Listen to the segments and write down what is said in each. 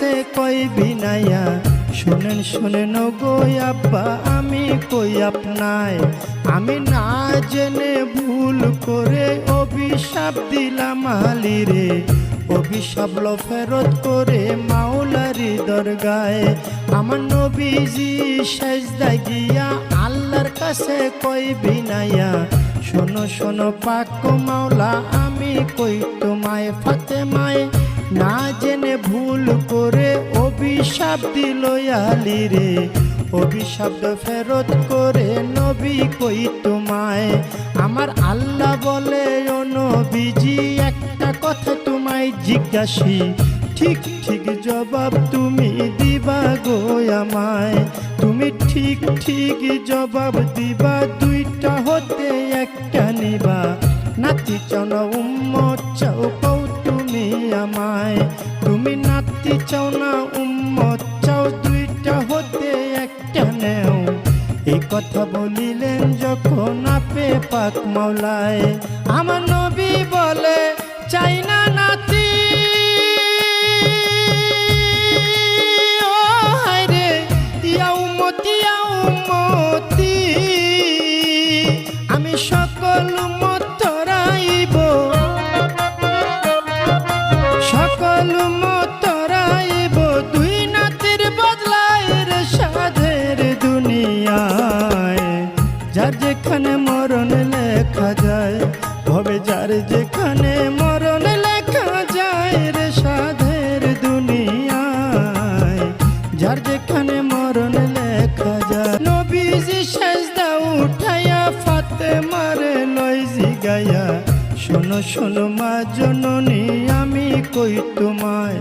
কাছে কই বিনাইয়া শুনেন শুনেন গো আব্বা আমি কই আপনায় আমি না জেনে ভুল করে অভিশাপ দিলাম আলীরে অভিশাপ লো ফেরত করে মাওলারি দরগায় আমার নবীজি সেজদায় গিয়া আল্লাহর কাছে কই বিনাইয়া শোনো শোনো পাক মাওলা আমি কই তোমায় ফাতেমায় না জেনে ভুল করে অভিশাপ দিল আলীরে অভিশাপ ফেরত করে নবী কই তোমায় আমার আল্লাহ বলে ও নবীজি একটা কথা তোমায় জিজ্ঞাসি ঠিক ঠিক জবাব তুমি দিবা গো আমায় তুমি ঠিক ঠিক জবাব দিবা দুইটা হতে একটা নিবা নাতি চাও না উম্মত চাও কও তুমি আমায় তুমি নাতি চাও না উম্মত চাও দুইটা হতে একটা নেও এই কথা বলিলেন যখন আপে পাক মাওলায় আমার নবী বলে চাই না নাতি ও হায়রে ইয়া উম্মতি আমি সকল উম্মত তরাইব সকল উম্মত তরাইব দুই নাতির বদলায় রে সাধের দুনিয়ায় যার যেখানে মরণ লেখা যায় হবে যার যেখানে মরণ লেখা যায় রে সাধের দুনিয়ায় যার যেখানে মরণ লেখা যায় নবীজি সেজদা উঠাইয়া ফাতেমার লই জিগাইয়া শোনো শোনো মা জননী আমি কই তোমায়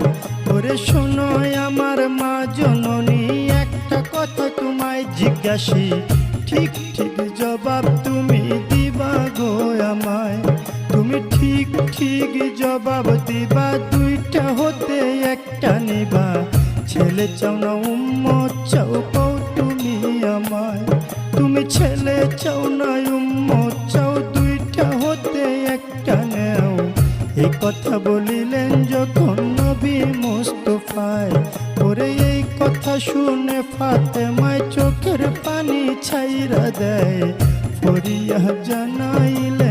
ওরে শোনো আমার মা জননী একটা কথা তোমায় জিজ্ঞাসি ঠিক ঠিক জবাব তুমি দিবা গো আমায় তুমি ঠিক ঠিক জবাব দিবা দুইটা হতে একটা নিবা ছেলে চাও না উম্মত চাও কও তুমি আমায় তুমি ছেলে চাও না উম্মত চাও দুইটা হতে একটা নেও এই কথা বলিলেন যখন নবী মুস্তাফায় ওরে এই কথা শুনে ফাতেমায় চোখের পানি ছাইরা দেয় ফরিয়া জানাইলে